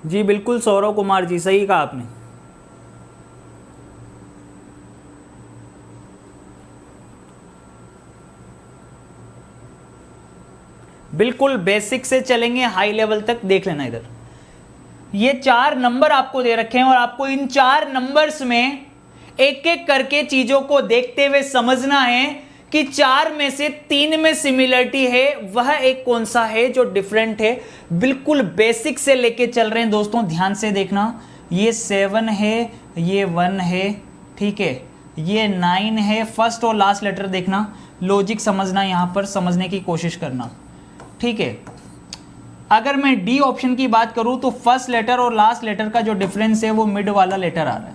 जी बिल्कुल सौरव कुमार जी, सही कहा आपने। बिल्कुल बेसिक से चलेंगे हाई लेवल तक, देख लेना इधर। ये 4 नंबर आपको दे रखे हैं और आपको इन 4 नंबर्स में एक एक करके चीजों को देखते हुए समझना है कि 4 में से 3 में सिमिलरिटी है, वह एक कौन सा है जो डिफरेंट है। बिल्कुल बेसिक से लेके चल रहे हैं दोस्तों, ध्यान से देखना। ये 7 है, ये 1 है, ठीक है, ये 9 है। फर्स्ट और लास्ट लेटर देखना, लॉजिक समझना, यहां पर समझने की कोशिश करना, ठीक है। अगर मैं डी ऑप्शन की बात करूं तो फर्स्ट लेटर और लास्ट लेटर का जो डिफरेंस है वो मिड वाला लेटर आ रहा है।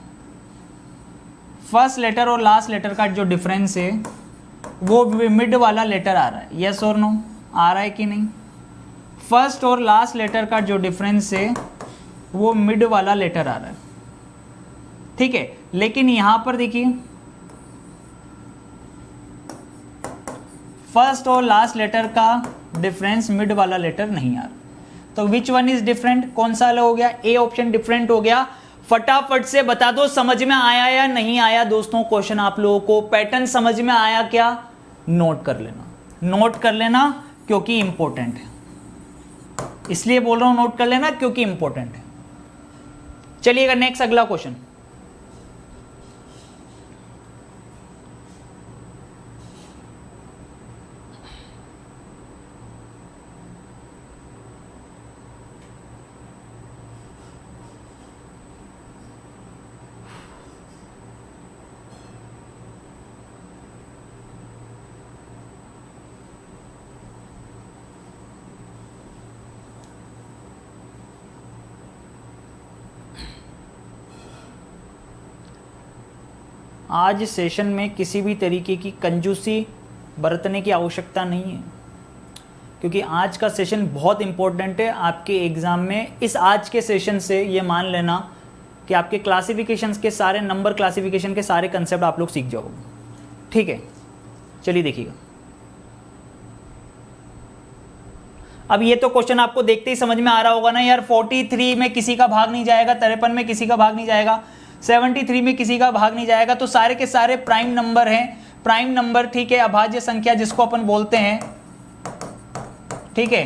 फर्स्ट लेटर और लास्ट लेटर का जो डिफरेंस है वो मिड वाला लेटर आ रहा है। यस और नो, आ रहा है कि नहीं? फर्स्ट और लास्ट लेटर का जो डिफरेंस है वो मिड वाला लेटर आ रहा है, ठीक है। लेकिन यहां पर देखिए, फर्स्ट और लास्ट लेटर का डिफरेंस मिड वाला लेटर नहीं आ रहा। तो विच वन इज डिफरेंट, कौन सा अलग हो गया? ए ऑप्शन डिफरेंट हो गया। फटाफट से बता दो समझ में आया या नहीं आया दोस्तों क्वेश्चन। आप लोगों को पैटर्न समझ में आया क्या? नोट कर लेना, नोट कर लेना क्योंकि इंपॉर्टेंट है। इसलिए बोल रहा हूं नोट कर लेना क्योंकि इंपॉर्टेंट है। चलिएगा नेक्स्ट, अगला क्वेश्चन। आज सेशन में किसी भी तरीके की कंजूसी बरतने की आवश्यकता नहीं है, क्योंकि आज का सेशन बहुत इंपॉर्टेंट है आपके एग्ज़ाम में। इस आज के सेशन से ये मान लेना कि आपके क्लासिफिकेशंस के सारे नंबर, क्लासिफिकेशन के सारे कंसेप्ट आप लोग सीख जाओगे, ठीक है। चलिए देखिएगा, अब ये तो क्वेश्चन आपको देखते ही समझ में आ रहा होगा ना यार। 43 में किसी का भाग नहीं जाएगा, 53 में किसी का भाग नहीं जाएगा, 73 में किसी का भाग नहीं जाएगा, तो सारे के सारे प्राइम नंबर हैं। प्राइम नंबर, ठीक है, अभाज्य संख्या जिसको अपन बोलते हैं, ठीक है,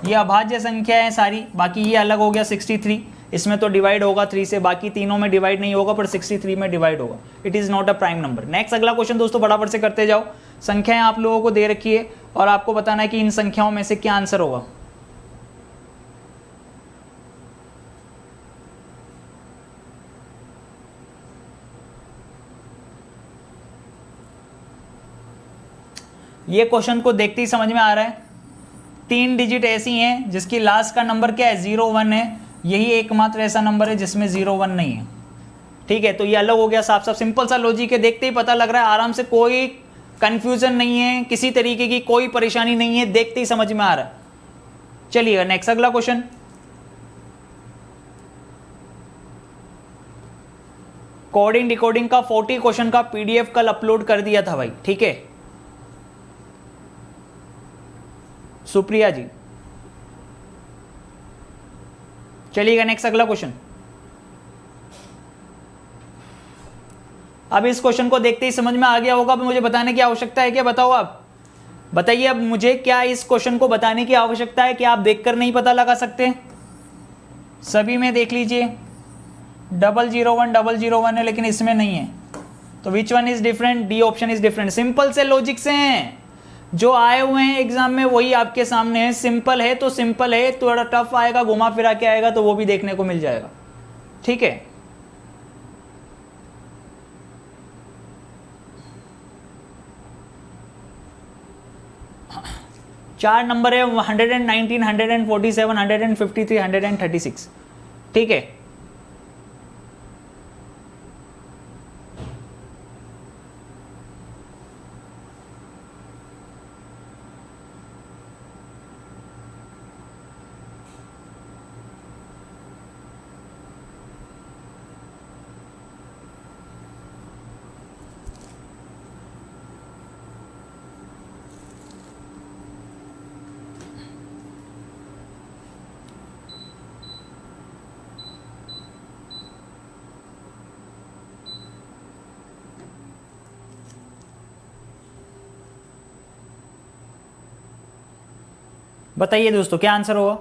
ये अभाज्य संख्या है सारी। बाकी ये अलग हो गया 63, इसमें तो डिवाइड होगा 3 से, बाकी तीनों में डिवाइड नहीं होगा पर 63 में डिवाइड होगा। It is not a prime number. Next अगला क्वेश्चन दोस्तों फटाफट से करते जाओ। संख्याएं आप लोगों को दे रखी है और आपको बताना है कि इन संख्याओं में से क्या आंसर होगा। ये क्वेश्चन को देखते ही समझ में आ रहा है, 3 डिजिट ऐसी हैं जिसकी लास्ट का नंबर क्या है, 0 1 है। यही एकमात्र ऐसा नंबर है जिसमें 0 1 नहीं है, ठीक है। तो ये अलग हो गया, साफ साफ सिंपल सा लॉजिक है, देखते ही पता लग रहा है आराम से, कोई कंफ्यूजन नहीं है, किसी तरीके की कोई परेशानी नहीं है, देखते ही समझ में आ रहा है। चलिए नेक्स्ट अगला क्वेश्चन। कोडिंग डिकोडिंग का 40 क्वेश्चन का पीडीएफ कल अपलोड कर दिया था भाई, ठीक है, सुप्रिया जी। चलिएगा नेक्स्ट अगला क्वेश्चन। अब इस क्वेश्चन को देखते ही समझ में आ गया होगा, अब मुझे बताने की आवश्यकता है क्या? बताओ आप, बताइए अब मुझे, क्या इस क्वेश्चन को बताने की आवश्यकता है कि आप देखकर नहीं पता लगा सकते? सभी में देख लीजिए, 001 001 है लेकिन इसमें नहीं है, तो which one is different? D option is different. Simple से लॉजिक से हैं, जो आए हुए हैं एग्जाम में वही आपके सामने है। सिंपल है तो सिंपल है, थोड़ा टफ आएगा, घुमा फिरा के आएगा तो वो भी देखने को मिल जाएगा, ठीक है। चार नंबर है, 119, 147, 153, 136, ठीक है। बताइए दोस्तों क्या आंसर होगा?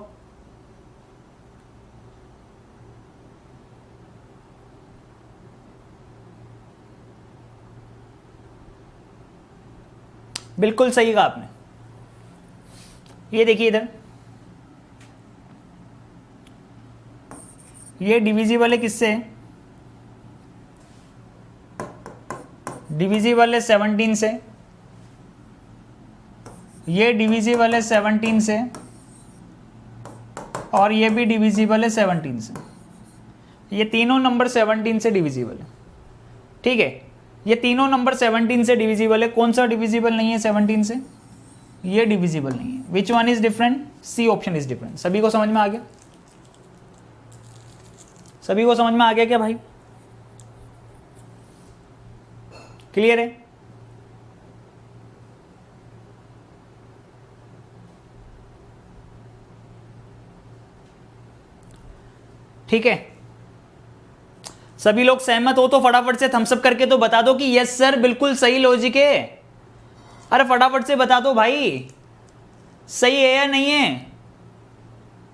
बिल्कुल सही कहा आपने। ये देखिए इधर, ये डिविजिबल है किससे? डिविजिबल है 17 से, ये डिविजिबल है 17 से, और ये भी डिविजिबल है 17 से। ये तीनों नंबर 17 से डिविजिबल है। ठीक है, ये तीनों नंबर 17 से डिविजिबल है। कौन सा डिविजिबल नहीं है 17 से? ये डिविजिबल नहीं है। Which one is different? C option is different. सभी को समझ में आ गया? सभी को समझ में आ गया क्या भाई? क्लियर है? ठीक है, सभी लोग सहमत हो तो फटाफट से थम्स अप करके तो बता दो कि यस सर बिल्कुल सही लॉजिक है। अरे फटाफट से बता दो भाई, सही है या नहीं है?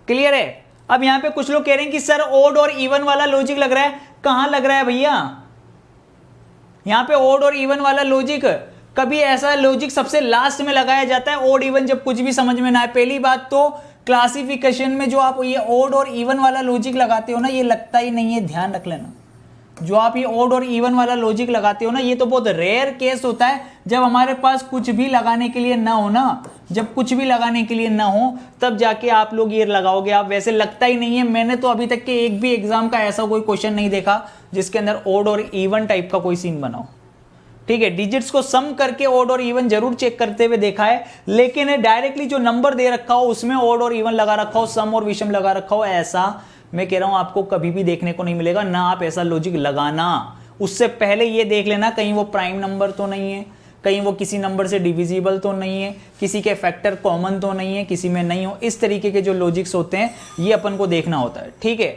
क्लियर है? अब यहां पे कुछ लोग कह रहे हैं कि सर ओड और इवन वाला लॉजिक लग रहा है। कहां लग रहा है भैया? यहां पे ओड और इवन वाला लॉजिक, कभी ऐसा लॉजिक सबसे लास्ट में लगाया जाता है ओड इवन जब कुछ भी समझ में ना आए। पहली बात तो क्लासिफिकेशन में जो आप ये ओड और इवन वाला लॉजिक लगाते हो ना, ये लगता ही नहीं है, ध्यान रख लेना। जो आप ये ओड और इवन वाला लॉजिक लगाते हो ना, ये तो बहुत रेयर केस होता है जब हमारे पास कुछ भी लगाने के लिए ना हो ना, जब कुछ भी लगाने के लिए ना हो तब जाके आप लोग ये लगाओगे। आप वैसे लगता ही नहीं है। मैंने तो अभी तक के एक भी एग्जाम का ऐसा कोई क्वेश्चन नहीं देखा जिसके अंदर ओड और इवन टाइप का कोई सीन बना हो। ठीक है, डिजिट्स को सम करके ओड और इवन जरूर चेक करते हुए देखा है, लेकिन डायरेक्टली जो नंबर दे रखा हो उसमें ओड और इवन लगा रखा हो, सम और विषम लगा रखा हो, ऐसा मैं कह रहा हूं आपको कभी भी देखने को नहीं मिलेगा। ना आप ऐसा लॉजिक लगाना। उससे पहले ये देख लेना कहीं वो प्राइम नंबर तो नहीं है, कहीं वो किसी नंबर से डिविजिबल तो नहीं है, किसी के फैक्टर कॉमन तो नहीं है, किसी में नहीं हो। इस तरीके के जो लॉजिक्स होते हैं ये अपन को देखना होता है। ठीक है,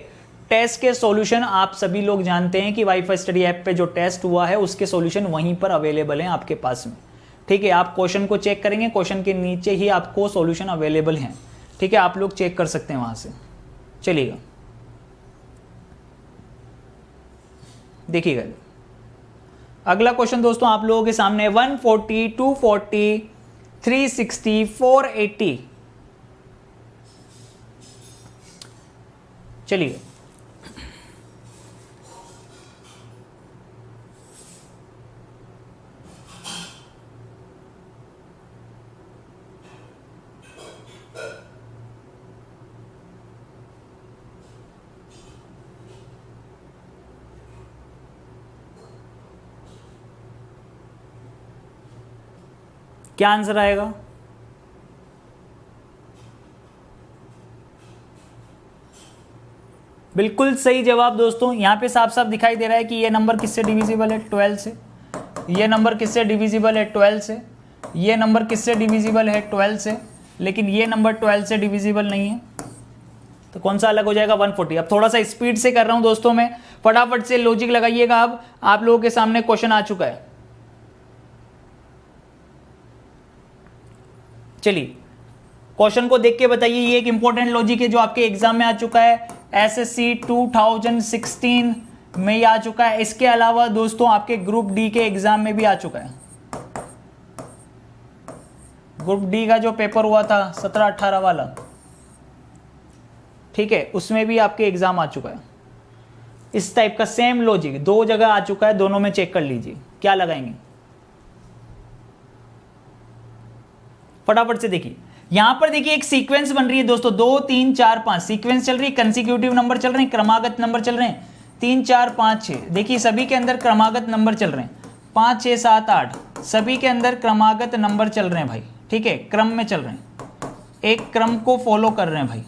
टेस्ट के सॉल्यूशन आप सभी लोग जानते हैं कि वाईफाई स्टडी ऐप पे जो टेस्ट हुआ है उसके सॉल्यूशन वहीं पर अवेलेबल हैं आपके पास में। ठीक है, आप क्वेश्चन को चेक करेंगे, क्वेश्चन के नीचे ही आपको सॉल्यूशन अवेलेबल हैं। ठीक है, आप लोग चेक कर सकते हैं वहां से। चलिएगा, देखिएगा अगला क्वेश्चन दोस्तों आप लोगों के सामने 140, 240, 360, 480। चलिए, क्या आंसर आएगा? बिल्कुल सही जवाब दोस्तों। यहां पे साफ साफ दिखाई दे रहा है कि ये नंबर किससे डिविजिबल है? 12 से। ये नंबर किससे डिविजिबल है? 12 से। ये नंबर किससे डिविजिबल है? 12 से। लेकिन ये नंबर 12 से डिविजिबल नहीं है, तो कौन सा अलग हो जाएगा? 140। अब थोड़ा सा स्पीड से कर रहा हूं दोस्तों मैं, फटाफट से लॉजिक लगाइएगा। अब आप लोगों के सामने क्वेश्चन आ चुका है। चलिए, क्वेश्चन को देख के बताइए। ये एक इंपॉर्टेंट लॉजिक है जो आपके एग्जाम में आ चुका है, एसएससी 2016 में ही आ चुका है। इसके अलावा दोस्तों आपके ग्रुप डी के एग्जाम में भी आ चुका है। ग्रुप डी का जो पेपर हुआ था 17-18 वाला, ठीक है, उसमें भी आपके एग्जाम आ चुका है। इस टाइप का सेम लॉजिक 2 जगह आ चुका है, दोनों में चेक कर लीजिए क्या लगाएंगे। फटाफट से देखिए, यहां पर देखिए एक सीक्वेंस बन रही है दोस्तों, 2 3 4 5 सीक्वेंस चल रही है, कंसेक्यूटिव नंबर चल रहे हैं, क्रमागत नंबर चल रहे हैं, 3 4 5 6। देखिए सभी के अंदर क्रमागत नंबर चल रहे हैं, 5 6 7 8 सभी के अंदर क्रमागत नंबर चल रहे हैं भाई। ठीक है, क्रम में चल रहे हैं, एक क्रम को फॉलो कर रहे हैं भाई।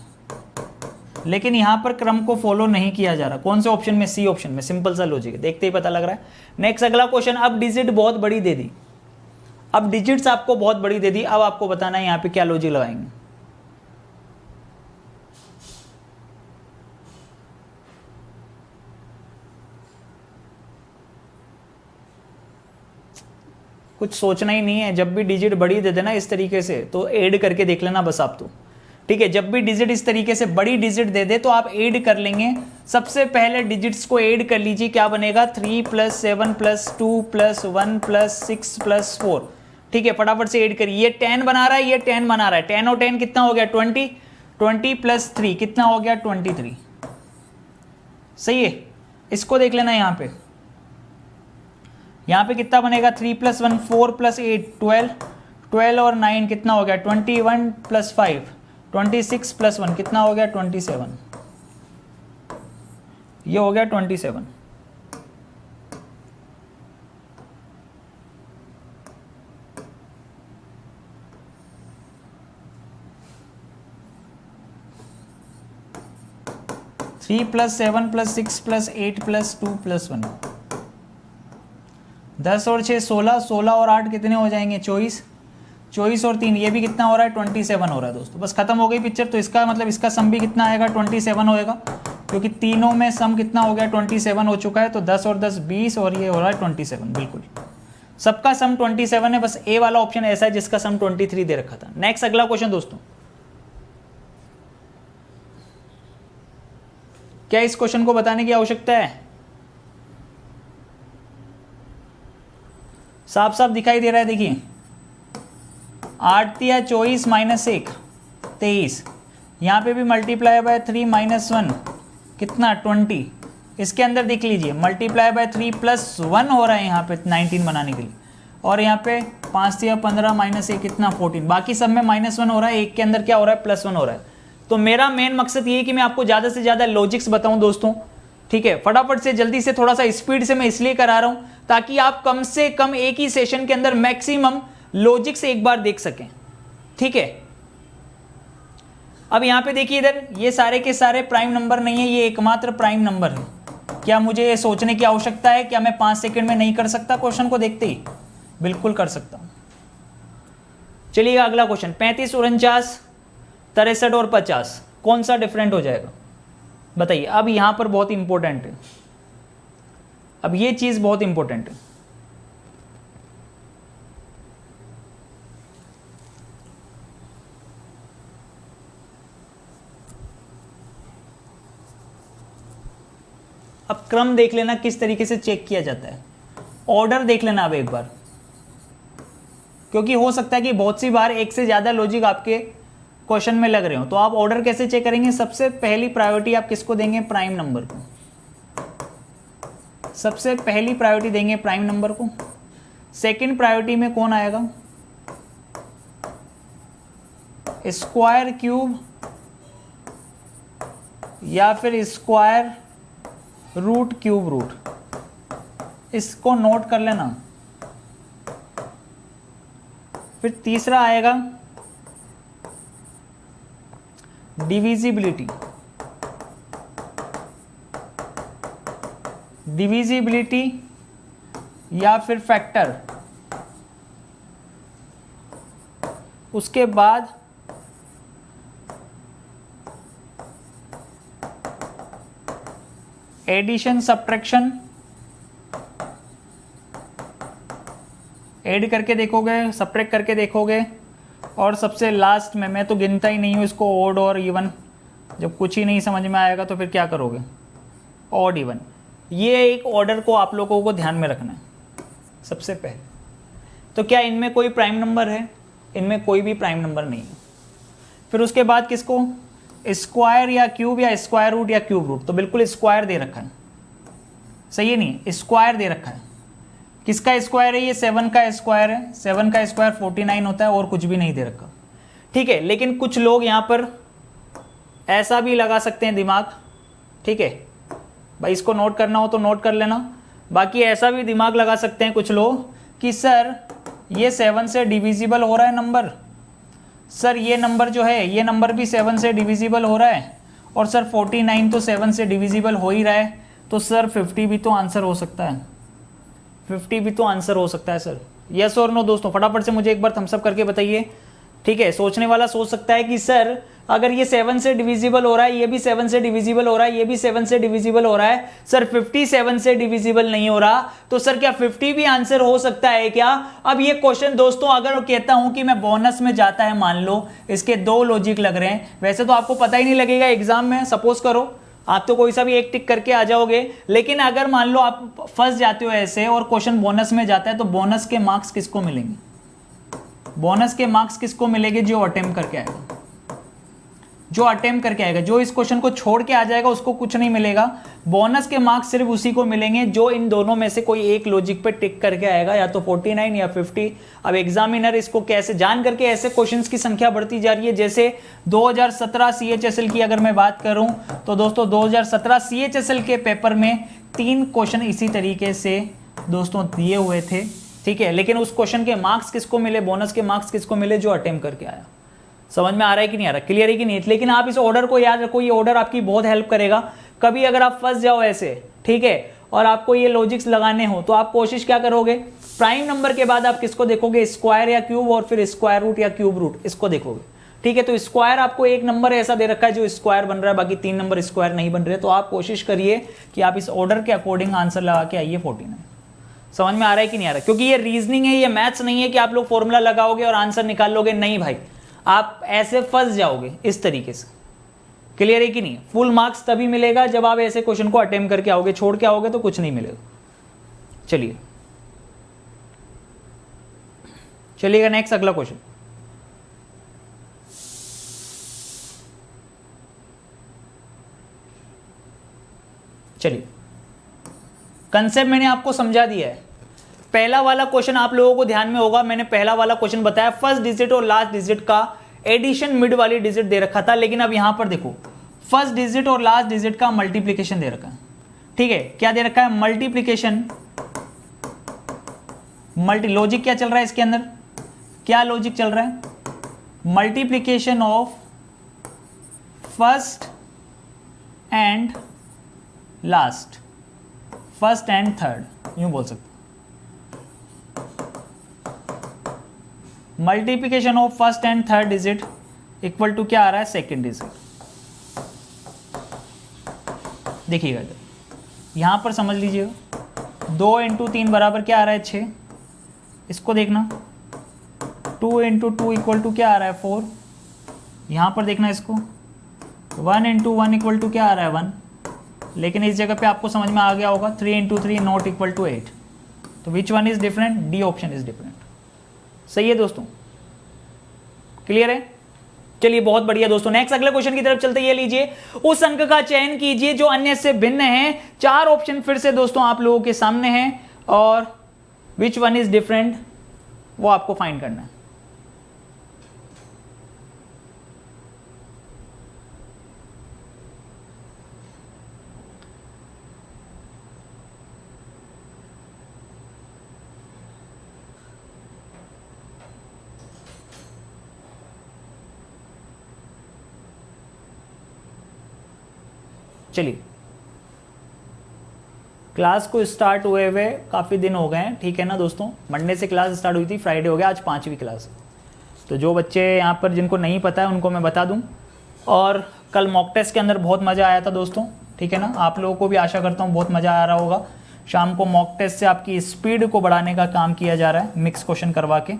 लेकिन यहां पर क्रम को फॉलो नहीं किया जा रहा। कौन से ऑप्शन में? सी ऑप्शन में। सिंपल सा लॉजिक है, देखते ही पता लग रहा है। नेक्स्ट अगला क्वेश्चन। अब डिजिट बहुत बड़ी दे दी, अब डिजिट्स आपको बहुत बड़ी दे दी। अब आपको बताना है यहां पे क्या लॉजिक लगाएंगे। कुछ सोचना ही नहीं है। जब भी डिजिट बड़ी दे देना इस तरीके से तो ऐड करके देख लेना बस आप। तो ठीक है, जब भी डिजिट इस तरीके से बड़ी डिजिट दे दे तो आप ऐड कर लेंगे। सबसे पहले डिजिट्स को ऐड कर लीजिए, क्या बनेगा 3 + 7 + 2 + 1 + 6 + 4। ठीक है, फटाफट से ऐड करिए। ये 10 बना रहा है, ये 10 बना रहा है। 10 और 10 कितना हो गया 20, 20 + 3 कितना हो गया 23। सही है, इसको देख लेना। यहाँ पे कितना बनेगा 3 + 1 4 + 8 12, 12 और 9 कितना हो गया 21 + 5 26 + 1 कितना हो गया 27। ये हो गया 27। थ्री + 7 + 6 + 8 + 2 + 1 10 और 6 16, 16 और 8 कितने हो जाएंगे 24, 24 और 3 ये भी कितना हो रहा है 27 हो रहा है दोस्तों। बस खत्म हो गई पिक्चर। तो इसका मतलब इसका सम भी कितना आएगा 27 होएगा, क्योंकि तीनों में सम कितना हो गया 27 हो चुका है। तो 10 और 10 20 और ये हो रहा है 27। बिल्कुल सबका सम 27 है, बस ए वाला ऑप्शन ऐसा है जिसका सम 23 दे रखा था। नेक्स्ट अगला क्वेश्चन दोस्तों, क्या इस क्वेश्चन को बताने की आवश्यकता है? साफ साफ दिखाई दे रहा है, देखिए 8 × 24 - 1 23, यहाँ पे भी मल्टीप्लाई बाय 3 - 1 कितना 20। इसके अंदर देख लीजिए मल्टीप्लाई बाय 3 + 1 हो रहा है यहाँ पे 19 बनाने के लिए, और यहाँ पे 5 × 15 - 1 कितना 14। बाकी सब में -1 हो रहा है, एक के अंदर क्या हो रहा है +1 हो रहा है। तो मेरा मेन मकसद ये है कि मैं आपको ज़्यादा से ज़्यादा लॉजिक्स बताऊं दोस्तों। ठीक है, फटाफट से जल्दी से थोड़ा सा स्पीड से मैं इसलिए करा रहा हूं ताकि आप कम से कम एक ही सेशन के अंदर मैक्सिमम लॉजिक्स एक बार देख सकें। ठीक है, अब यहां पे देखिए इधर ये सारे के सारे प्राइम नंबर नहीं है, ये एकमात्र प्राइम नंबर है। क्या मुझे ये सोचने की आवश्यकता है? क्या मैं 5 सेकंड में नहीं कर सकता क्वेश्चन को देखते ही? बिल्कुल कर सकता हूं। चलिएगा अगला क्वेश्चन, 35 49 63 और 50 कौन सा डिफरेंट हो जाएगा बताइए। अब यहां पर बहुत इंपॉर्टेंट है, अब ये चीज बहुत इंपॉर्टेंट है। अब क्रम देख लेना किस तरीके से चेक किया जाता है, ऑर्डर देख लेना अब एक बार, क्योंकि हो सकता है कि बहुत सी बार एक से ज्यादा लॉजिक आपके क्वेश्चन में लग रहे हो। तो आप ऑर्डर कैसे चेक करेंगे? सबसे पहली प्रायोरिटी आप किसको देंगे? प्राइम नंबर को। सबसे पहली प्रायोरिटी देंगे प्राइम नंबर को। सेकंड प्रायोरिटी में कौन आएगा? स्क्वायर क्यूब या फिर स्क्वायर रूट क्यूब रूट, इसको नोट कर लेना। फिर तीसरा आएगा डिविजिबिलिटी, डिविजिबिलिटी या फिर फैक्टर। उसके बाद एडिशन सब्ट्रैक्शन, ऐड करके देखोगे, सब्ट्रैक्ट करके देखोगे, और सबसे लास्ट में, मैं तो गिनता ही नहीं हूँ इसको, ओड और इवन। जब कुछ ही नहीं समझ में आएगा तो फिर क्या करोगे? Odd even. ये एक ऑर्डर को आप लोगों को ध्यान में रखना है सबसे पहले। तो क्या इनमें कोई प्राइम नंबर है? इनमें कोई भी प्राइम नंबर नहीं है। फिर उसके बाद किसको? स्क्वायर या क्यूब या स्क्वायर रूट या क्यूब रूट। तो बिल्कुल स्क्वायर दे रखा है, सही है नहीं? स्क्वायर दे रखा है। किसका स्क्वायर है? ये 7 का स्क्वायर है। 7 का स्क्वायर 49 होता है, और कुछ भी नहीं दे रखा। ठीक है, लेकिन कुछ लोग यहाँ पर ऐसा भी लगा सकते हैं दिमाग। ठीक है भाई, इसको नोट करना हो तो नोट कर लेना। बाकी ऐसा भी दिमाग लगा सकते हैं कुछ लोग कि सर ये 7 से डिविजिबल हो रहा है नंबर, सर ये नंबर जो है ये नंबर भी 7 से डिविजिबल हो रहा है, और सर 49 तो 7 से डिविजिबल हो ही रहा है, तो सर 50 भी तो आंसर हो सकता है। 50 भी तो आंसर हो सकता है सर। यस और नो दोस्तों, फटाफट से मुझे एक बार थम्स अप करके बताइए ठीक है, सोचने वाला सोच सकता है कि सर अगर ये 7 से डिविजिबल हो रहा है, ये भी 7 से डिविजिबल हो रहा है, ये भी 7 से डिविजिबल हो रहा है, सर 57 से डिविजिबल नहीं हो रहा, तो सर क्या 50 भी आंसर हो सकता है क्या? अब ये क्वेश्चन दोस्तों अगर कहता हूं कि मैं बोनस में जाता है, मान लो इसके 2 लॉजिक लग रहे हैं, वैसे तो आपको पता ही नहीं लगेगा एग्जाम में, सपोज करो आप तो कोई सा भी एक टिक करके आ जाओगे, लेकिन अगर मान लो आप फंस जाते हो ऐसे और क्वेश्चन बोनस में जाता है, तो बोनस के मार्क्स किसको मिलेंगे? बोनस के मार्क्स किसको मिलेंगे? जो अटेम्प्ट करके आएगा, जो अटेम्प्ट करके आएगा। जो इस क्वेश्चन को छोड़ के आ जाएगा उसको कुछ नहीं मिलेगा। बोनस के मार्क्स सिर्फ उसी को मिलेंगे जो इन दोनों में से कोई एक लॉजिक पे टिक करके आएगा, या तो 49 या 50। अब एग्जामिनर इसको कैसे जान करके, ऐसे क्वेश्चंस की संख्या बढ़ती जा रही है। जैसे 2017 CHSL की अगर मैं बात करूं तो दोस्तों 2017 CHSL के पेपर में 3 क्वेश्चन इसी तरीके से दोस्तों दिए हुए थे, ठीक है, लेकिन उस क्वेश्चन के मार्क्स किसको मिले? बोनस के मार्क्स किसको मिले? जो अटेम्प्ट करके आया। समझ में आ रहा है कि नहीं आ रहा? क्लियर है कि नहीं? लेकिन आप इस ऑर्डर को याद रखो, ये ऑर्डर आपकी बहुत हेल्प करेगा। कभी अगर आप फंस जाओ ऐसे, ठीक है, और आपको ये लॉजिक्स लगाने हो, तो आप कोशिश क्या करोगे? प्राइम नंबर के बाद आप किसको देखोगे? स्क्वायर या क्यूब, और फिर स्क्वायर रूट या क्यूब रूट, इसको देखोगे, ठीक है। तो स्क्वायर आपको एक नंबर ऐसा दे रखा है जो स्क्वायर बन रहा है, बाकी 3 नंबर स्क्वायर नहीं बन रहे। तो आप कोशिश करिए कि आप इस ऑर्डर के अकॉर्डिंग आंसर लगा के आइए 49। समझ में आ रहा है कि नहीं आ रहा? क्योंकि ये रीजनिंग है, ये मैथ्स नहीं है कि आप लोग फॉर्मूला लगाओगे और आंसर निकाल लोगे, नहीं भाई, आप ऐसे फंस जाओगे इस तरीके से। क्लियर है कि नहीं? फुल मार्क्स तभी मिलेगा जब आप ऐसे क्वेश्चन को अटेम्प्ट करके आओगे, छोड़ के आओगे तो कुछ नहीं मिलेगा। चलिए चलिएगा नेक्स्ट, अगला क्वेश्चन। चलिए, कंसेप्ट मैंने आपको समझा दिया है। पहला वाला क्वेश्चन आप लोगों को ध्यान में होगा, मैंने पहला वाला क्वेश्चन बताया, फर्स्ट डिजिट और लास्ट डिजिट का एडिशन मिड वाली डिजिट दे रखा था, लेकिन अब यहां पर देखो फर्स्ट डिजिट और लास्ट डिजिट का मल्टीप्लीकेशन दे रखा है, ठीक है। क्या दे रखा है? मल्टीप्लीकेशन, लॉजिक क्या चल रहा है इसके अंदर? क्या लॉजिक चल रहा है? Multiplication of first and last, first and third, यूं बोल सकते। Multiplication of first and third digit equal to क्या आ रहा है? Second digit. देखिएगा इधर, यहां पर समझ लीजिएगा, 2 × 3 बराबर क्या आ रहा है? 6। इसको देखना, 2 × 2 इक्वल टू क्या आ रहा है? 4। यहां पर देखना इसको, 1 × 1 इक्वल टू क्या आ रहा है? 1। लेकिन इस जगह पे आपको समझ में आ गया होगा, 3 × 3 नॉट इक्वल टू 8। तो which one is different? D option is different. सही है दोस्तों? क्लियर है? चलिए बहुत बढ़िया दोस्तों, नेक्स्ट अगले क्वेश्चन की तरफ चलते। ये लीजिए, उस अंक का चयन कीजिए जो अन्य से भिन्न है। 4 ऑप्शन फिर से दोस्तों आप लोगों के सामने हैं, और विच वन इज डिफरेंट वो आपको फाइंड करना है। चलिए, क्लास को स्टार्ट हुए काफ़ी दिन हो गए हैं, ठीक है ना दोस्तों। मंडे से क्लास स्टार्ट हुई थी, फ्राइडे हो गया, आज 5वीं क्लास। तो जो बच्चे यहाँ पर जिनको नहीं पता है उनको मैं बता दूँ। और कल मॉक टेस्ट के अंदर बहुत मज़ा आया था दोस्तों, ठीक है ना। आप लोगों को भी आशा करता हूँ बहुत मज़ा आ रहा होगा। शाम को मॉक टेस्ट से आपकी स्पीड को बढ़ाने का काम किया जा रहा है, मिक्स क्वेश्चन करवा के,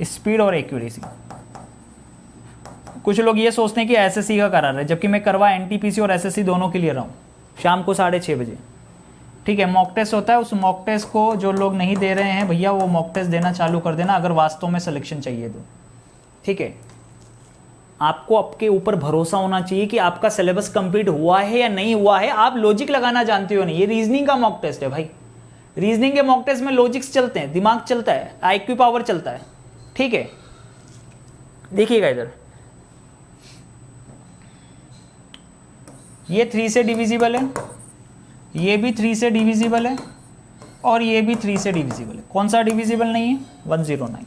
स्पीड और एक्यूरेसी। कुछ लोग ये सोचते हैं कि एसएससी का करा रहे हैं, जबकि मैं करवा एनटीपीसी और एसएससी दोनों के लिए रहा हूँ। शाम को 6:30 बजे, ठीक है, मॉक टेस्ट होता है। उस मॉक टेस्ट को जो लोग नहीं दे रहे हैं भैया, वो मॉक टेस्ट देना चालू कर देना अगर वास्तव में सिलेक्शन चाहिए तो, ठीक है। आपको आपके ऊपर भरोसा होना चाहिए कि आपका सिलेबस कंप्लीट हुआ है या नहीं हुआ है। आप लॉजिक लगाना जानते हो नहीं। ये रीजनिंग का मॉक टेस्ट है भाई। रीजनिंग के मॉक टेस्ट में लॉजिक्स चलते हैं, दिमाग चलता है, आईक्यू पावर चलता है, ठीक है। देखिएगा इधर, ये 3 से डिविजिबल है, ये भी 3 से डिविजिबल है, और ये भी 3 से डिविजिबल है। कौन सा डिविजिबल नहीं है? 109।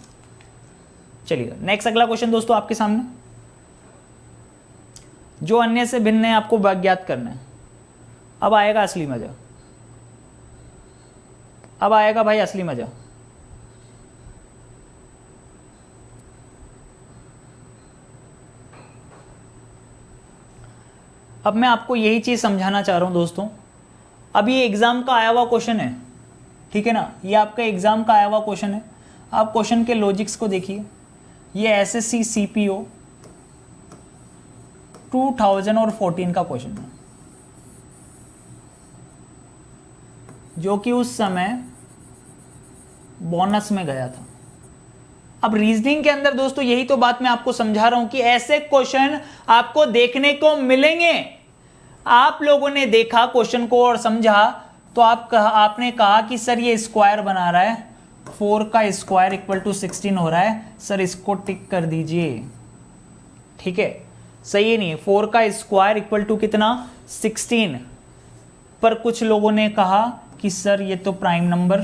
चलिए नेक्स्ट अगला क्वेश्चन दोस्तों आपके सामने, जो अन्य से भिन्न है आपको ज्ञात करना है। अब आएगा असली मजा, अब आएगा भाई असली मजा। अब मैं आपको यही चीज़ समझाना चाह रहा हूँ दोस्तों। अब ये एग्ज़ाम का आया हुआ क्वेश्चन है, ठीक है ना, ये आपका एग्ज़ाम का आया हुआ क्वेश्चन है। आप क्वेश्चन के लॉजिक्स को देखिए। ये एसएससी सीपीओ 2014 का क्वेश्चन है, जो कि उस समय बोनस में गया था। अब रीजनिंग के अंदर दोस्तों यही तो बात मैं आपको समझा रहा हूं कि ऐसे क्वेश्चन आपको देखने को मिलेंगे। आप लोगों ने देखा क्वेश्चन को और समझा तो आपने कहा कि सर ये स्क्वायर बना रहा है, 4 का स्क्वायर इक्वल टू 16 हो रहा है, सर इसको टिक कर दीजिए। ठीक है, सही है नहीं, 4 का स्क्वायर इक्वल टू कितना 16। पर कुछ लोगों ने कहा कि सर ये तो प्राइम नंबर,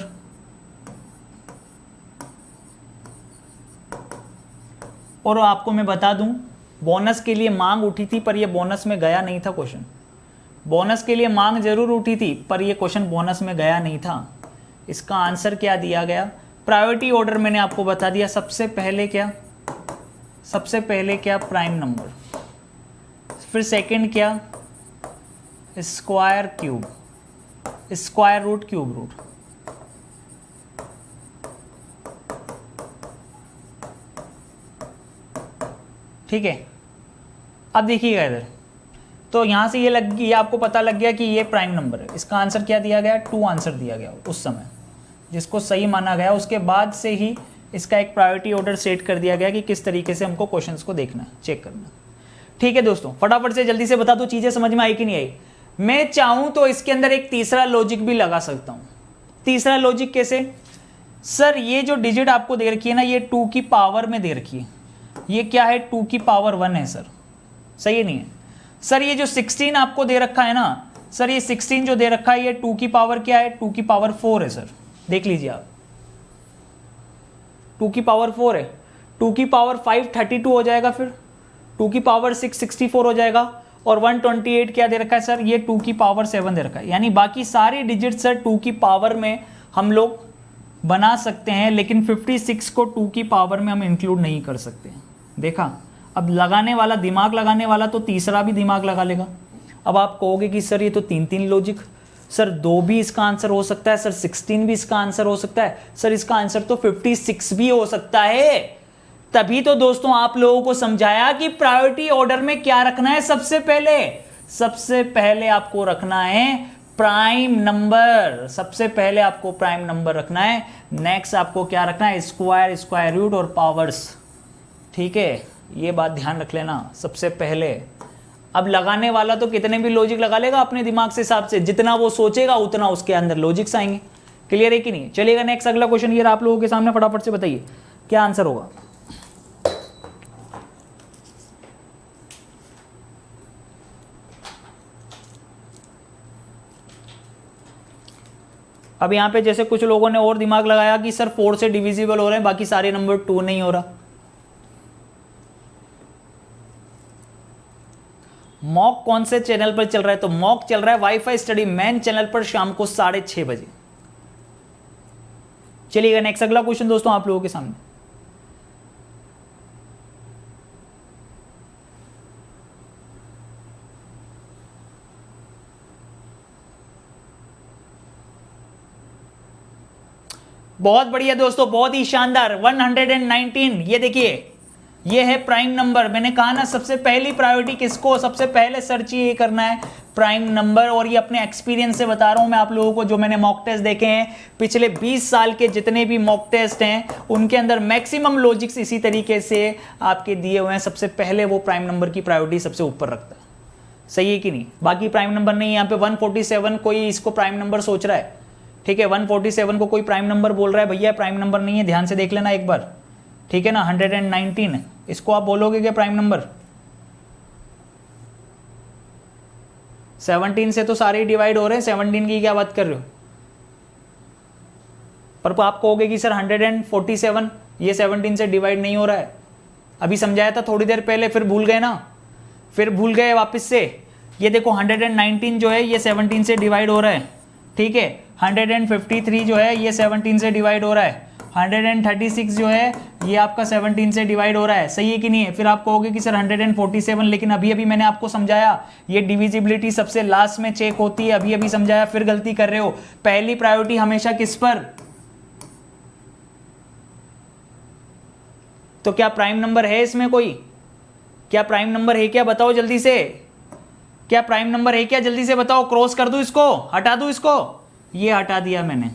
और आपको मैं बता दूं बोनस के लिए मांग उठी थी पर ये बोनस में गया नहीं था क्वेश्चन। बोनस के लिए मांग जरूर उठी थी पर ये क्वेश्चन बोनस में गया नहीं था। इसका आंसर क्या दिया गया, प्रायोरिटी ऑर्डर मैंने आपको बता दिया। सबसे पहले क्या प्राइम नंबर, फिर सेकंड क्या square cube, square root, cube root. ठीक है, अब देखिएगा इधर, तो यहां से ये आपको पता लग गया कि ये प्राइम नंबर है। इसका आंसर क्या दिया गया, 2 आंसर दिया गया उस समय, जिसको सही माना गया। उसके बाद से ही इसका एक प्रायोरिटी ऑर्डर सेट कर दिया गया कि किस तरीके से हमको क्वेश्चंस को देखना, चेक करना। ठीक है दोस्तों, फटाफट से जल्दी से बता दो चीजें समझ में आई कि नहीं आई। मैं चाहूं तो इसके अंदर एक तीसरा लॉजिक भी लगा सकता हूं। तीसरा लॉजिक कैसे, सर ये जो डिजिट आपको दे रखी है ना, ये 2 की पावर में दे रखी है, ये क्या है 2 की पावर 1 है सर, सही नहीं है। सर ये जो 16 आपको दे रखा है ना, सर ये 16 जो दे रखा है ये 2 की पावर क्या है, 2 की पावर 4 है सर, देख लीजिए आप, 2 की पावर 4 है। 2 की पावर 5 32 हो जाएगा, फिर 2 की पावर 6 64 हो जाएगा, और 128 क्या दे रखा है सर, ये 2 की पावर 7 दे रखा है। यानी बाकी सारी डिजिट सर 2 की पावर में हम लोग बना सकते हैं, लेकिन 56 को 2 की पावर में हम इंक्लूड नहीं कर सकते। देखा, अब लगाने वाला, दिमाग लगाने वाला तो तीसरा भी दिमाग लगा लेगा। अब आप कहोगे कि सर ये तो 3 लॉजिक, सर 2 भी इसका आंसर हो सकता है, सर 16 भी इसका आंसर हो सकता है, सर इसका आंसर तो 56 भी हो सकता है। तभी तो दोस्तों आप लोगों को समझाया कि प्रायोरिटी ऑर्डर में क्या रखना है। सबसे पहले आपको रखना है प्राइम नंबर, सबसे पहले आपको प्राइम नंबर रखना है। नेक्स्ट आपको क्या रखना है, स्क्वायर, स्क्वायर रूट और पावर्स। ठीक है, ये बात ध्यान रख लेना सबसे पहले। अब लगाने वाला तो कितने भी लॉजिक लगा लेगा अपने दिमाग से हिसाब से, जितना वो सोचेगा उतना उसके अंदर लॉजिक्स आएंगे। क्लियर है कि नहीं, चलिएगा नेक्स्ट अगला क्वेश्चन ये आप लोगों के सामने, फटाफट से बताइए क्या आंसर होगा। अब यहां पे जैसे कुछ लोगों ने और दिमाग लगाया कि सर 4 से डिविजिबल हो रहे हैं, बाकी सारे नंबर 2 नहीं हो रहा। मॉक कौन से चैनल पर चल रहा है, तो मॉक चल रहा है वाईफाई स्टडी मैन चैनल पर शाम को 6:30 बजे। चलिएगा नेक्स्ट अगला क्वेश्चन दोस्तों आप लोगों के सामने। बहुत बढ़िया दोस्तों, बहुत ही शानदार, 119। ये देखिए, ये है प्राइम नंबर। मैंने कहा ना सबसे पहली प्रायोरिटी किसको, सबसे पहले सर्च ये करना है प्राइम नंबर। और ये अपने एक्सपीरियंस से बता रहा हूं मैं आप लोगों को, जो मैंने मॉक टेस्ट देखे हैं पिछले 20 साल के, जितने भी मॉक टेस्ट हैं उनके अंदर मैक्सिमम लॉजिक्स इसी तरीके से आपके दिए हुए हैं। सबसे पहले वो प्राइम नंबर की प्रायोरिटी सबसे ऊपर रखता है, सही है कि नहीं। बाकी प्राइम नंबर नहीं, यहाँ पे 147 कोई इसको प्राइम नंबर सोच रहा है, ठीक है, 147 को कोई प्राइम नंबर बोल रहा है, भैया प्राइम नंबर नहीं है, ध्यान से देख लेना एक बार, ठीक है ना। 119 इसको आप बोलोगे क्या प्राइम नंबर, 17 से तो सारे डिवाइड हो रहे हैं, 17 की क्या बात कर रहे हो। पर आप कहोगे कि सर 147 ये 17 से डिवाइड नहीं हो रहा है, अभी समझाया था थोड़ी देर पहले, फिर भूल गए ना, फिर भूल गए वापस से। ये देखो 119 जो है ये 17 से डिवाइड हो रहा है, ठीक है। 153 जो है ये 17 से डिवाइड हो रहा है, 136 जो है ये आपका 17 से डिवाइड हो रहा है, सही है कि नहीं है? फिर आप कहोगे कि सर 147, लेकिन अभी अभी मैंने आपको समझाया ये डिविजिबिलिटी सबसे लास्ट में चेक होती है, अभी अभी समझाया, फिर गलती कर रहे हो। पहली प्रायोरिटी हमेशा किस पर? तो क्या प्राइम नंबर है इसमें कोई? क्या प्राइम नंबर है क्या? बताओ जल्दी से, क्या प्राइम नंबर है क्या? जल्दी से बताओ। क्रॉस कर दूं इसको, हटा दूं इसको? ये हटा दिया मैंने,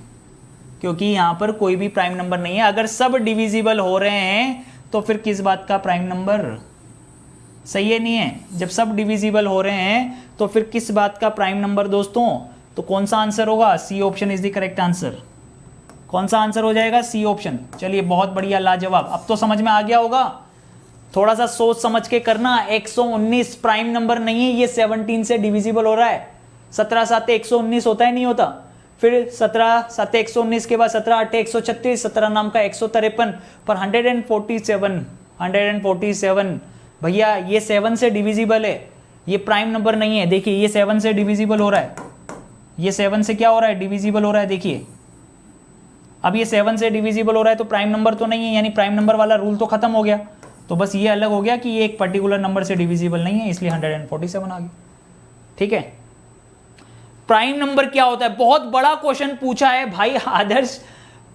क्योंकि यहां पर कोई भी प्राइम नंबर नहीं है। अगर सब डिविजिबल हो रहे हैं तो फिर किस बात का प्राइम नंबर? सही है नहीं है? जब सब डिविजिबल हो रहे हैं तो फिर किस बात का प्राइम नंबर दोस्तों? तो कौन सा आंसर होगा? C option is the correct answer. कौन सा आंसर हो जाएगा? C option. चलिए बहुत बढ़िया, लाजवाब। अब तो समझ में आ गया होगा। थोड़ा सा सोच समझ के करना। 119 प्राइम नंबर नहीं है, ये 17 से डिविजिबल हो रहा है। 17 7 119 होता है, नहीं होता? फिर 17 7 119 के बाद 17 8 136, 17 नाम का 153, पर 147 भैया ये 7 से डिविजिबल है, ये प्राइम नंबर नहीं है। देखिए ये 7 से डिविजिबल हो रहा है, ये 7 से क्या हो रहा है? डिविजिबल हो रहा है। देखिए अब ये 7 से डिविजिबल हो रहा है तो प्राइम नंबर तो नहीं है, यानी प्राइम नंबर वाला रूल तो खत्म हो गया। तो बस ये अलग हो गया कि ये एक पर्टिकुलर नंबर से डिविजिबल नहीं है, इसलिए 147 आ गया। ठीक है। प्राइम नंबर क्या होता है? बहुत बड़ा क्वेश्चन पूछा है भाई आदर्श।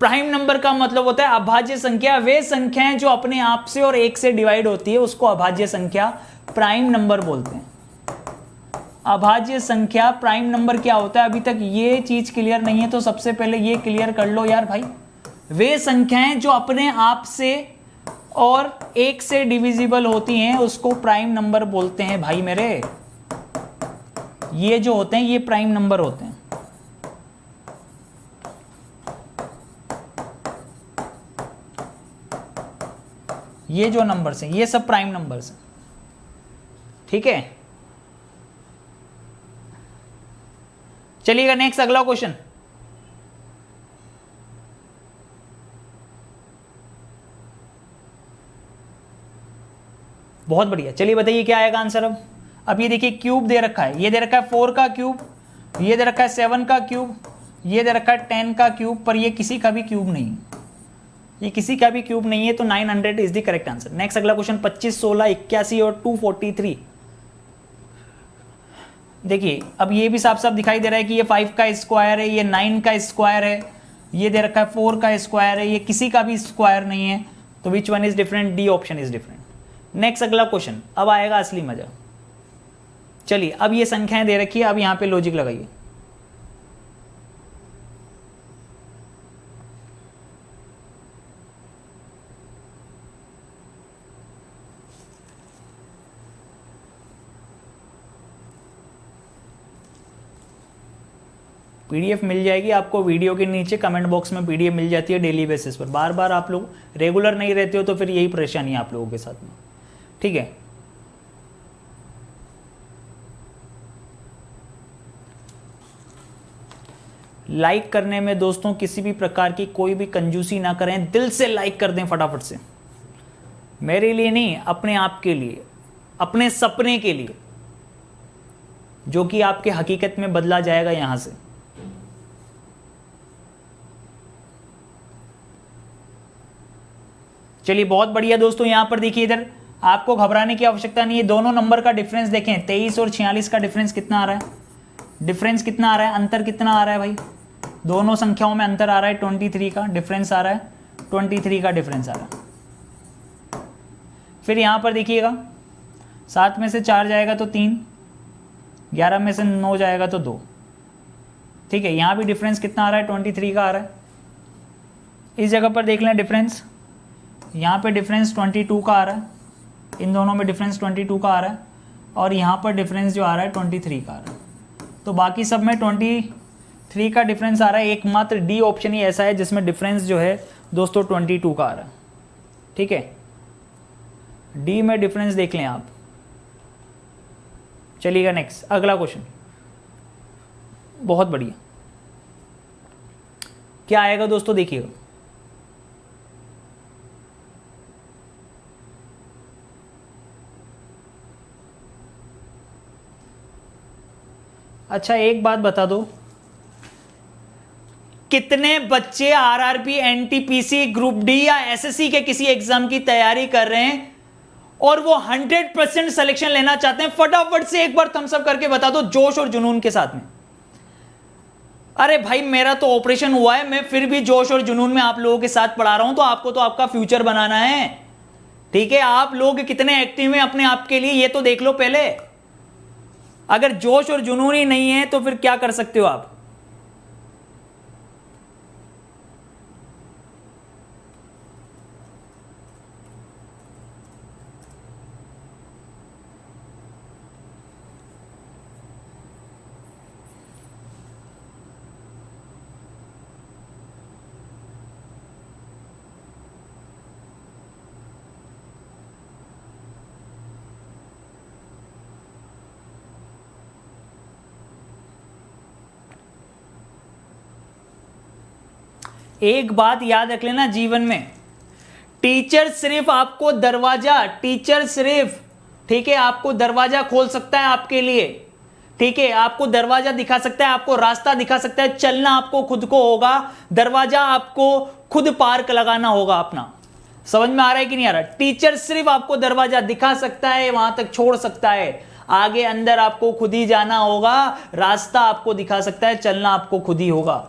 प्राइम नंबर का मतलब होता है अभाज्य संख्या। वे संख्याएं जो अपने आप से और एक से डिवाइड होती है उसको अभाज्य संख्या प्राइम नंबर बोलते हैं। अभाज्य संख्या प्राइम नंबर क्या होता है? अभी तक ये चीज क्लियर नहीं है तो सबसे पहले ये क्लियर कर लो यार भाई। वे संख्याएं जो अपने आप से और एक से डिविजिबल होती हैं उसको प्राइम नंबर बोलते हैं भाई मेरे। ये जो होते हैं ये प्राइम नंबर होते हैं। ये जो नंबर्स हैं ये सब प्राइम नंबर्स हैं। ठीक है, चलिएगा नेक्स्ट अगला क्वेश्चन। बहुत बढ़िया, चलिए बताइए क्या आएगा आंसर। अब ये देखिए क्यूब दे रखा है, ये दे रखा है 4 का क्यूब, ये दे रखा है 7 का क्यूब, ये दे रखा है 10 का क्यूब, पर ये किसी का भी क्यूब नहीं, ये किसी का भी क्यूब नहीं है, तो 900 is the correct answer. Next अगला क्वेश्चन 25 16 81 और 243। देखिए अब ये भी साफ साफ दिखाई दे रहा है कि ये 5 का स्क्वायर है, ये 9 का स्क्वायर है, ये दे रखा है 4 का स्क्वायर है, ये किसी का भी स्क्वायर नहीं है, तो which one is different? D option is different. Next अगला क्वेश्चन, अब आएगा असली मजा। चलिए अब ये संख्याएं दे रखी है, अब यहां पे लॉजिक लगाइए। पीडीएफ मिल जाएगी आपको वीडियो के नीचे, कमेंट बॉक्स में पीडीएफ मिल जाती है डेली बेसिस पर। बार बार आप लोग रेगुलर नहीं रहते हो तो फिर यही परेशानी है आप लोगों के साथ में। ठीक है, लाइक करने में दोस्तों किसी भी प्रकार की कोई भी कंजूसी ना करें, दिल से लाइक कर दें फटाफट से। मेरे लिए नहीं, अपने आप के लिए, अपने सपने के लिए, जो कि आपके हकीकत में बदला जाएगा यहां से। चलिए बहुत बढ़िया दोस्तों, यहां पर देखिए इधर आपको घबराने की आवश्यकता नहीं है। दोनों नंबर का डिफरेंस देखें, 23 और 46 का डिफरेंस कितना आ रहा है? डिफरेंस कितना आ रहा है? अंतर कितना आ रहा है भाई? दोनों संख्याओं में अंतर आ रहा है 23 का डिफरेंस आ रहा है, 23 का डिफरेंस आ रहा है। फिर यहां पर देखिएगा 7 में से 4 जाएगा तो 3, 11 में से 9 जाएगा तो 2। ठीक है, यहां भी डिफरेंस कितना आ रहा है? 23 का आ रहा है। इस जगह पर देख लें डिफरेंस, यहाँ पे डिफरेंस 22 का आ रहा है, इन दोनों में डिफरेंस 22 का आ रहा है, और यहाँ पर डिफरेंस जो आ रहा है 23 का आ रहा है। तो बाकी सब में 23 का डिफरेंस आ रहा है, एकमात्र डी ऑप्शन ही ऐसा है जिसमें डिफरेंस जो है दोस्तों 22 का आ रहा है। ठीक है, डी में डिफरेंस देख लें आप। चलिएगा नेक्स्ट अगला क्वेश्चन, बहुत बढ़िया। क्या आएगा दोस्तों देखिएगा, अच्छा एक बात बता दो, कितने बच्चे आरआरबी, एनटीपीसी, ग्रुप डी या एसएससी के किसी एग्जाम की तैयारी कर रहे हैं और वो 100% सिलेक्शन लेना चाहते हैं? फटाफट से एक बार थम्स अप करके बता दो जोश और जुनून के साथ में। अरे भाई मेरा तो ऑपरेशन हुआ है, मैं फिर भी जोश और जुनून में आप लोगों के साथ पढ़ा रहा हूं। तो आपको तो आपका फ्यूचर बनाना है, ठीक है? आप लोग कितने एक्टिव हैं अपने आप के लिए ये तो देख लो पहले। अगर जोश और जुनून ही नहीं है तो फिर क्या कर सकते हो आप? एक बात याद रख लेना जीवन में, टीचर सिर्फ आपको दरवाजा, टीचर सिर्फ, ठीक है, आपको दरवाजा खोल सकता है आपके लिए, ठीक है? आपको दरवाजा दिखा सकता है, आपको रास्ता दिखा सकता है, चलना आपको खुद को होगा, दरवाजा आपको खुद पार्क लगाना होगा अपना। समझ में आ रहा है कि नहीं आ रहा? टीचर सिर्फ आपको दरवाजा दिखा सकता है, वहां तक छोड़ सकता है, आगे अंदर आपको खुद ही जाना होगा, रास्ता आपको दिखा सकता है, चलना आपको खुद ही होगा।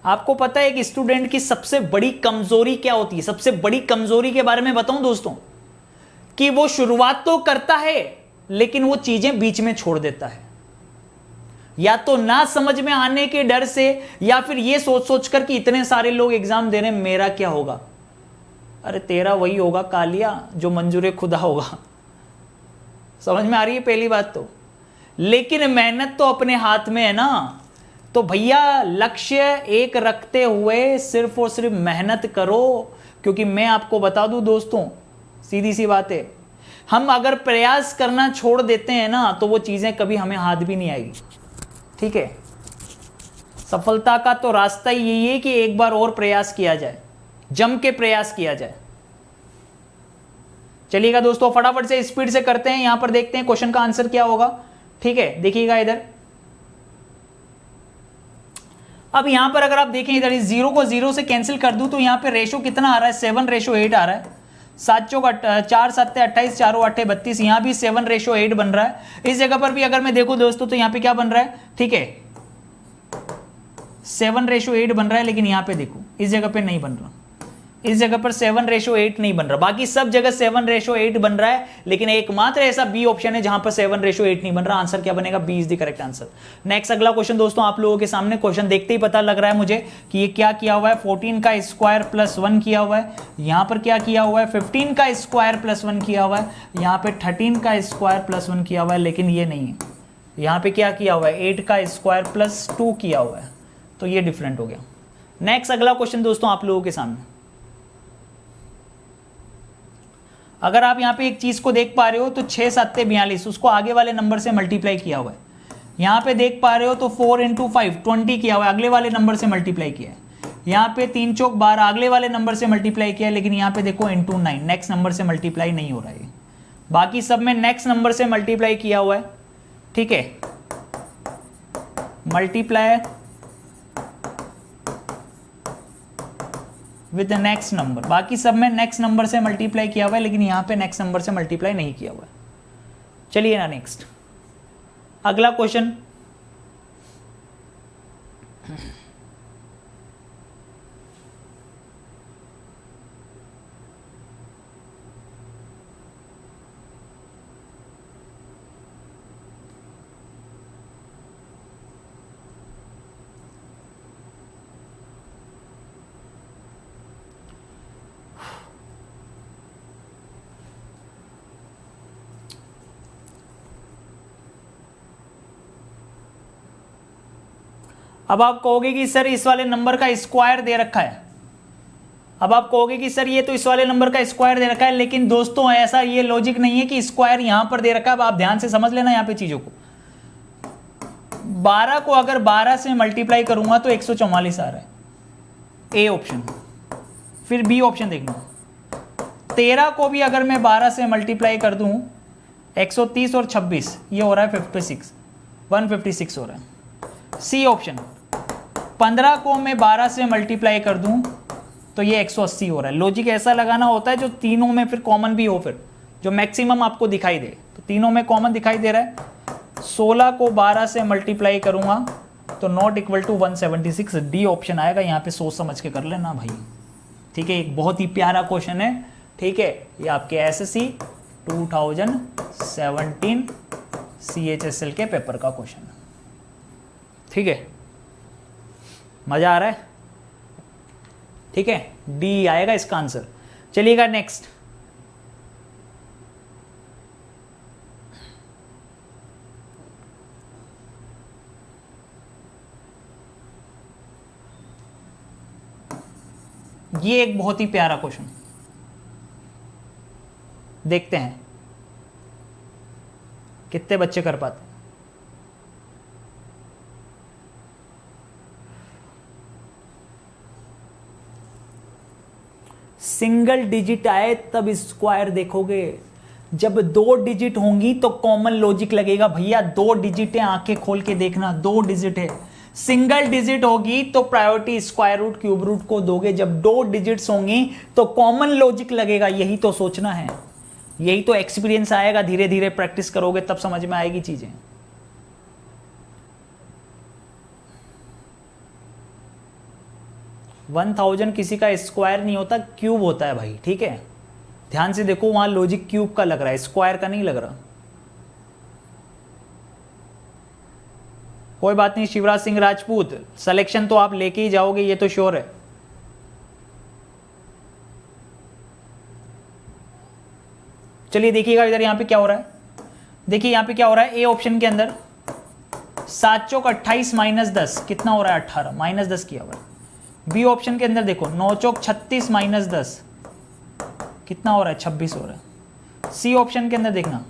आपको पता है एक स्टूडेंट की सबसे बड़ी कमजोरी क्या होती है? सबसे बड़ी कमजोरी के बारे में बताऊं दोस्तों, कि वो शुरुआत तो करता है लेकिन वो चीजें बीच में छोड़ देता है, या तो ना समझ में आने के डर से, या फिर ये सोच सोच कर कि इतने सारे लोग एग्जाम दे रहे हैं, मेरा क्या होगा? अरे तेरा वही होगा कालिया जो मंजूर खुदा होगा। समझ में आ रही है पहली बात तो? लेकिन मेहनत तो अपने हाथ में है ना। तो भैया लक्ष्य एक रखते हुए सिर्फ और सिर्फ मेहनत करो, क्योंकि मैं आपको बता दूं दोस्तों, सीधी सी बात है, हम अगर प्रयास करना छोड़ देते हैं ना तो वो चीजें कभी हमें हाथ भी नहीं आएगी, ठीक है? सफलता का तो रास्ता ही यही है कि एक बार और प्रयास किया जाए, जम के प्रयास किया जाए। चलिएगा दोस्तों, फटाफट से स्पीड से करते हैं, यहां पर देखते हैं क्वेश्चन का आंसर क्या होगा, ठीक है? देखिएगा इधर, अब यहां पर अगर आप देखें इधर इस जीरो को जीरो से कैंसिल कर दूं तो यहां पे रेशो कितना आ रहा है? 7:8 आ रहा है। 7 चौक 4 7 28, 4 8 32, यहां भी 7:8 बन रहा है। इस जगह पर भी अगर मैं देखूं दोस्तों तो यहां पे क्या बन रहा है? ठीक है 7:8 बन रहा है, लेकिन यहां पे देखो इस जगह पे नहीं बन रहा, इस जगह पर 7:8 नहीं बन रहा, बाकी सब जगह 7:8 बन रहा है, लेकिन एकमात्र ऐसा बी ऑप्शन है जहां पर 7:8 नहीं बन रहा। आंसर क्या बनेगा? B is the correct answer. Next अगला क्वेश्चन दोस्तों आप लोगों के सामने, क्वेश्चन देखते ही पता लग रहा है मुझे कि ये क्या किया हुआ है, 14 का स्क्वायर प्लस 1 किया हुआ है, यहां पर क्या किया हुआ है, 15 का स्क्वायर प्लस 1 किया हुआ है, यहां पे 13 का स्क्वायर प्लस 1 किया हुआ है, लेकिन ये नहीं है, यहां पे क्या किया हुआ है, 8 का स्क्वायर प्लस 2 किया हुआ है, तो ये डिफरेंट हो गया। नेक्स्ट अगला क्वेश्चन दोस्तों आप लोगों के सामने, अगर आप यहां पे एक चीज को देख पा रहे हो तो 6 7 42, उसको आगे वाले नंबर से मल्टीप्लाई किया हुआ है। यहां पे देख पा रहे हो तो 4 × 5 20 किया हुआ है, अगले वाले नंबर से मल्टीप्लाई किया है। यहां पे 3 चौक 12 अगले वाले नंबर से मल्टीप्लाई किया है, लेकिन यहां पे देखो × 9 नेक्स्ट नंबर से मल्टीप्लाई नहीं हो रहा है। बाकी सब में नेक्स्ट नंबर से मल्टीप्लाई किया हुआ है, ठीक है, मल्टीप्लाई विद नेक्स्ट नंबर, बाकी सब में नेक्स्ट नंबर से मल्टीप्लाई किया हुआ है, लेकिन यहां पे नेक्स्ट नंबर से मल्टीप्लाई नहीं किया हुआ है। चलिए ना नेक्स्ट अगला क्वेश्चन, अब आप कहोगे कि सर इस वाले नंबर का स्क्वायर दे रखा है, अब आप कहोगे कि सर ये तो इस वाले नंबर का स्क्वायर दे रखा है, लेकिन दोस्तों ऐसा ये लॉजिक नहीं है कि स्क्वायर यहां पर दे रखा है। अब आप ध्यान से समझ लेना यहाँ पे चीजों को, 12 को अगर 12 से मल्टीप्लाई करूंगा तो 144 आ रहा है, ए ऑप्शन। फिर बी ऑप्शन देखना, 13 को भी अगर मैं 12 से मल्टीप्लाई कर दूं 130 और 26, ये हो रहा है 56, 156 हो रहा है। सी ऑप्शन, 15 को मैं 12 से मल्टीप्लाई कर दूं तो ये 180 हो रहा है। लॉजिक ऐसा लगाना होता है जो तीनों में फिर कॉमन भी हो, फिर जो मैक्सिमम आपको दिखाई दे। तो तीनों में कॉमन दिखाई दे रहा है। 16 को 12 से मल्टीप्लाई करूंगा तो not equal to 176, D option आएगा। यहाँ पे सोच समझ के कर लेना भाई, ठीक है। एक बहुत ही प्यारा क्वेश्चन है, ठीक है। ये आपके एसएससी 2017 CHSL के पेपर का क्वेश्चन है, ठीक है। मजा आ रहा है, ठीक है। डी आएगा इसका आंसर। चलिएगा नेक्स्ट, ये एक बहुत ही प्यारा क्वेश्चन, देखते हैं कितने बच्चे कर पाते। सिंगल डिजिट आए तब स्क्वायर देखोगे, जब 2 डिजिट होंगी तो कॉमन लॉजिक लगेगा। भैया 2 डिजिट है, आंखें खोल के देखना, 2 डिजिट है। सिंगल डिजिट होगी तो priority square root cube root को दोगे, जब 2 डिजिट्स होंगी तो कॉमन लॉजिक लगेगा। यही तो सोचना है, यही तो एक्सपीरियंस आएगा। धीरे धीरे प्रैक्टिस करोगे तब समझ में आएगी चीजें। वन 1000 किसी का स्क्वायर नहीं होता, क्यूब होता है भाई, ठीक है। ध्यान से देखो, वहां लॉजिक क्यूब का लग रहा है, स्क्वायर का नहीं लग रहा। कोई बात नहीं शिवराज सिंह राजपूत, सिलेक्शन तो आप लेके ही जाओगे, ये तो श्योर है। चलिए देखिएगा इधर यहां पे क्या हो रहा है। देखिए यहां पे क्या हो रहा है, ए ऑप्शन के अंदर 7 चौक 28 माइनस 10 कितना हो रहा है, 18 माइनस 10 किया हुआ है। बी ऑप्शन के अंदर देखो 9 चौक 36 माइनस 10 कितना हो रहा है, 26 हो रहा है। सी ऑप्शन के अंदर देखना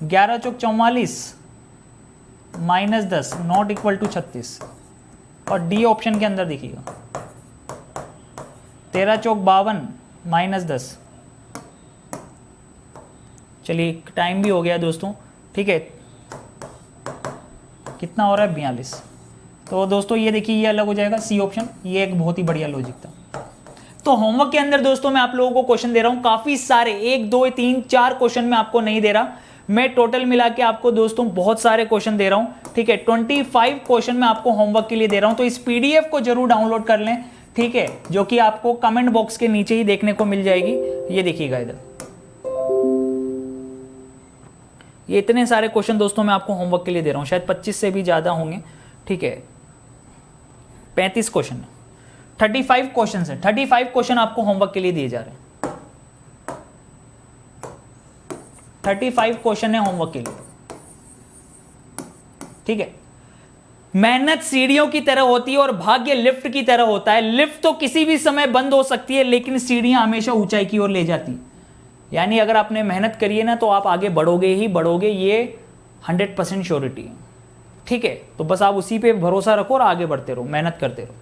11 चौक 44 माइनस 10 नॉट इक्वल टू 36। और डी ऑप्शन के अंदर देखिएगा 13 चौक 52 माइनस 10। चलिए टाइम भी हो गया दोस्तों, ठीक है। कितना हो रहा है, 42। तो दोस्तों ये देखिए ये अलग हो जाएगा, सी ऑप्शन। ये एक बहुत ही बढ़िया लॉजिक था। तो होमवर्क के अंदर दोस्तों मैं आप लोगों को क्वेश्चन दे रहा हूं काफी सारे, 1 2 3 4 क्वेश्चन मैं आपको नहीं दे रहा, मैं टोटल मिला के आपको दोस्तों बहुत सारे क्वेश्चन दे रहा हूं, ठीक है। 25 क्वेश्चन मैं आपको होमवर्क के लिए दे रहा हूं। तो इस पीडीएफ को जरूर डाउनलोड कर लें, ठीक है, जो कि आपको कमेंट बॉक्स के नीचे ही देखने को मिल जाएगी। ये देखिएगा इधर, ये इतने सारे क्वेश्चन दोस्तों मैं आपको होमवर्क के लिए दे रहा हूं, शायद 25 से भी ज्यादा होंगे, ठीक है। 35 क्वेश्चन है, 35 क्वेश्चन है, 35 क्वेश्चन आपको होमवर्क के लिए दिए जा रहे हैं। 35 क्वेश्चन है होमवर्क के लिए, ठीक है। मेहनत सीढ़ियों की तरह होती है और भाग्य लिफ्ट की तरह होता है। लिफ्ट तो किसी भी समय बंद हो सकती है, लेकिन सीढ़ियां हमेशा ऊंचाई की ओर ले जाती है। यानी अगर आपने मेहनत करी है ना तो आप आगे बढ़ोगे ही बढ़ोगे, ये 100% श्योरिटी है, ठीक है। तो बस आप उसी पे भरोसा रखो और आगे बढ़ते रहो, मेहनत करते रहो।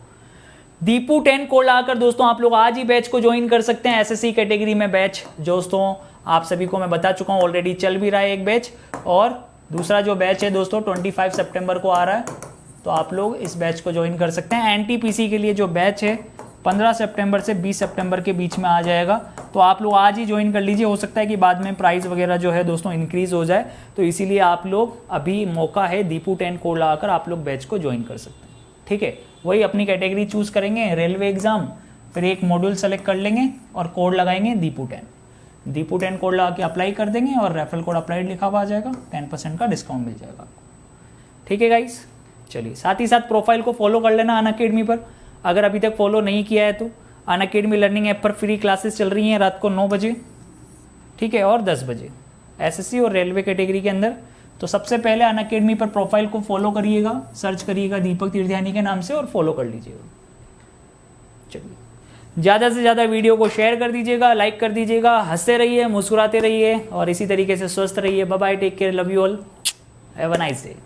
दीपू 10 कोड आकर दोस्तों आप लोग आज ही बैच को ज्वाइन कर सकते हैं। एसएससी कैटेगरी में बैच दोस्तों आप सभी को मैं बता चुका हूं, ऑलरेडी चल भी रहा है एक बैच, और दूसरा जो बैच है दोस्तों 25 सितंबर को आ रहा है, तो आप लोग इस बैच को ज्वाइन कर सकते हैं। एनटीपीसी के लिए जो बैच है 15 सितंबर से 20 सितंबर के बीच में आ जाएगा, तो आप लोग आज ही ज्वाइन कर लीजिए। हो सकता है कि बाद में प्राइस वगैरह जो है दोस्तों इंक्रीज हो जाए, तो इसीलिए आप लोग अभी मौका है, दीपू 10 कोड लगाकर आप लोग बैच को ज्वाइन कर सकते हैं, ठीक है। वही अपनी कैटेगरी चूज करेंगे, रेलवे एग्जाम, फिर एक मॉड्यूल सेलेक्ट कर लेंगे और कोड लगाएंगे दीपू 10। दीपू 10 कोड लगा के अप्लाई कर देंगे और रेफरल कोड अप्लाइड लिखा हुआ आ जाएगा, 10% का डिस्काउंट मिल जाएगा आपको, ठीक है गाइस। चलिए साथ ही साथ प्रोफाइल को फॉलो कर लेना अनअकैडमी पर, अगर अभी तक फॉलो नहीं किया है तो। अनअकैडमी लर्निंग ऐप पर फ्री क्लासेस चल रही हैं रात को 9 बजे, ठीक है, और 10 बजे एसएससी और रेलवे कैटेगरी के अंदर। तो सबसे पहले अनअकैडमी पर प्रोफाइल को फॉलो करिएगा, सर्च करिएगा दीपक तीर्थयानी के नाम से और फॉलो कर लीजिएगा। चलिए ज़्यादा से ज़्यादा वीडियो को शेयर कर दीजिएगा, लाइक कर दीजिएगा, हंसते रहिए, मुस्कुराते रहिए और इसी तरीके से स्वस्थ रहिए। Bye bye, take care, love you all, have a nice day.